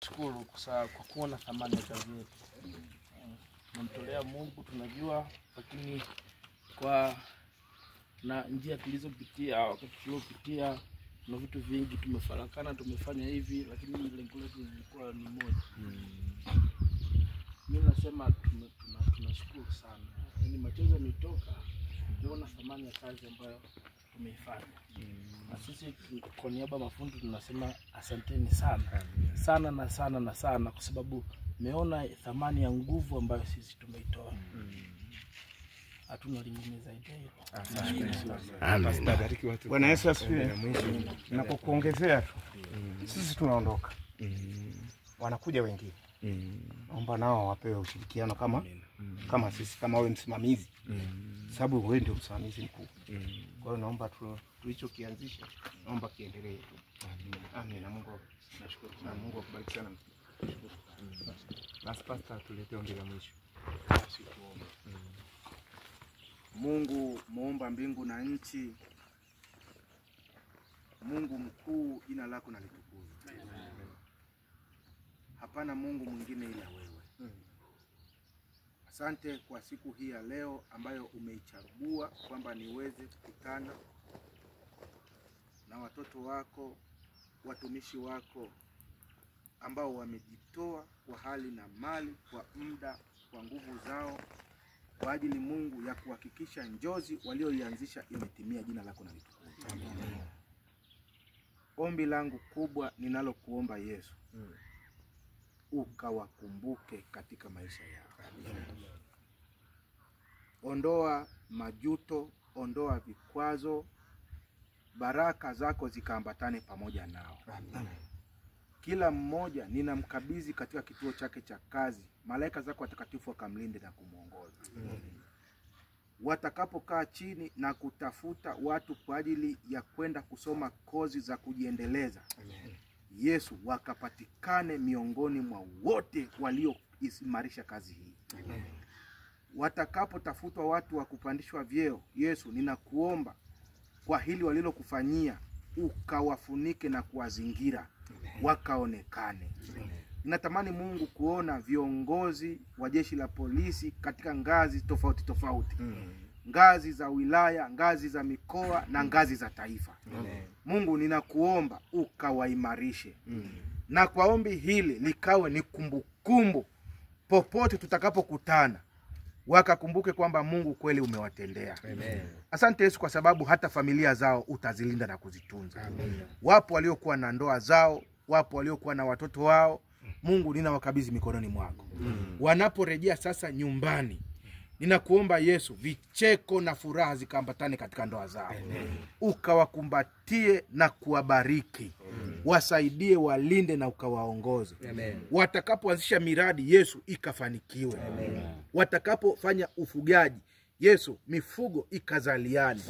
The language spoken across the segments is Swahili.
Shukuru kwa kuona thamani ya kazi yetu. Tunamtolea Mungu tunajua, lakini kwa na njia tulizopitia wakati tuliopitia na vitu vingi tumefarakana, tumefanya hivi, lakini lengo letu lilikuwa ni moja. Mimi nasema tunashukuru sana. Yaani machozi yametoka kuona thamani ya kazi ambayo tumeifanya. Na sisi kwa niaba mafundi tunasema asanteni sana. Sana na sana na sana kwa sababu meona thamani ya nguvu ambayo sisi tumeitoa. Hatuna lingine zaidi ya hilo. Amen. Bwana Yesu asifiwe. Na kukuongezea tu. Sisi tunaondoka. Wanakuja wengine. Naomba nao wapewe ushirikiano kama sisi, kama wewe msimamizi. Sababu wewe ndio msimamizi mkuu. Kwa hiyo naomba tulichokianzisha, naomba kiendelee tu. Amen. Na Mungu nashukuru sana. Mungu akubariki sana. Basi pastor tulete ombi la mwisho. Mungu muumba mbingu na nchi, Mungu mkuu, jina lako na litukuzwe. Hapana Mungu mwingine ila wewe. Asante kwa siku hii ya leo ambayo umeichagua kwamba niweze kukutana na watoto wako, watumishi wako ambao wamejitoa kwa hali na mali, kwa muda, kwa nguvu zao, kwa ajili Mungu ya kuhakikisha njozi walioianzisha imetimia. Jina lako na litukuzwe. Ombi langu kubwa ninalokuomba Yesu, ukawakumbuke katika maisha yao. Ondoa majuto, ondoa vikwazo, baraka zako zikaambatane pamoja nao. Kila mmoja ninamkabidhi katika kituo chake cha kazi, malaika zako watakatifu wakamlinde na kumuongoza. Watakapokaa chini na kutafuta watu kwa ajili ya kwenda kusoma kozi za kujiendeleza, Yesu, wakapatikane miongoni mwa wote walioimarisha kazi hii. Watakapotafutwa watu wa kupandishwa vyeo, Yesu, ninakuomba kwa hili walilokufanyia, ukawafunike na kuwazingira, wakaonekane. Ninatamani Mungu kuona viongozi wa jeshi la polisi katika ngazi tofauti tofauti. Ngazi za wilaya, ngazi za mikoa na ngazi za taifa. Mungu, ninakuomba ukawaimarishe. Na kwa ombi hili likawe ni kumbukumbu popote tutakapokutana, wakakumbuke kwamba Mungu kweli umewatendea. Asante Yesu kwa sababu hata familia zao utazilinda na kuzitunza. Wapo waliokuwa na ndoa zao, wapo waliokuwa na watoto wao. Mungu, ninawakabidhi mikononi mwako. Wanaporejea sasa nyumbani, ninakuomba Yesu, vicheko na furaha zikaambatane katika ndoa zao. Ukawakumbatie na kuwabariki. Wasaidie, walinde na ukawaongoze. Watakapoanzisha miradi, Yesu, ikafanikiwe. Watakapofanya ufugaji, Yesu, mifugo ikazaliane.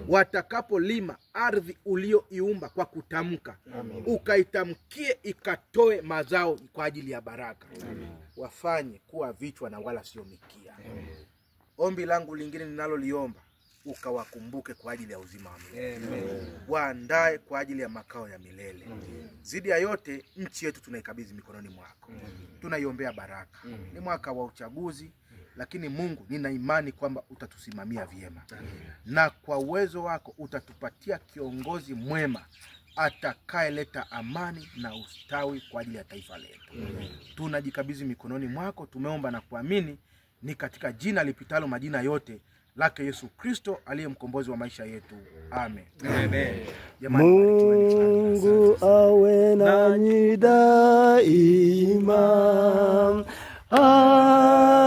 Watakapolima ardhi ulioiumba kwa kutamka, ukaitamkie ikatoe mazao kwa ajili ya baraka. Wafanye kuwa vichwa na wala sio mikia. Ombi langu lingine ninaloliomba, ukawakumbuke kwa ajili ya uzima wa milele. Waandae kwa ajili ya makao ya milele. Zidi ya yote, nchi yetu tunaikabidhi mikononi mwako. Tunaiombea baraka. Ni mwaka wa uchaguzi, lakini Mungu, nina imani kwamba utatusimamia vyema. Na kwa uwezo wako utatupatia kiongozi mwema atakayeleta amani na ustawi kwa ajili ya taifa letu. Tunajikabidhi mikononi mwako, tumeomba na kuamini ni katika jina lipitalo majina yote lake Yesu Kristo aliye mkombozi wa maisha yetu. Amen. Mungu awe nanyi daima,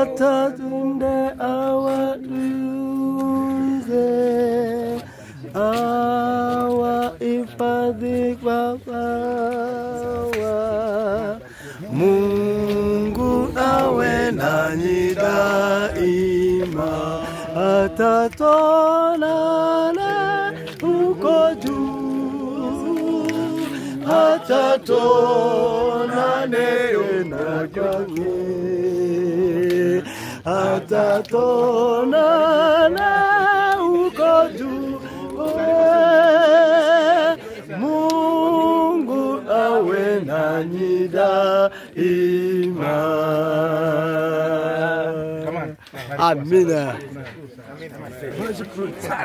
atatende awatunze, awahifadhi kwa bawa. Mungu awe nanyi daima, atatonana huko juu, atatonane na kwake, atatonana huko juu. Mungu awe nanyi daima. daima. Come on. Amina.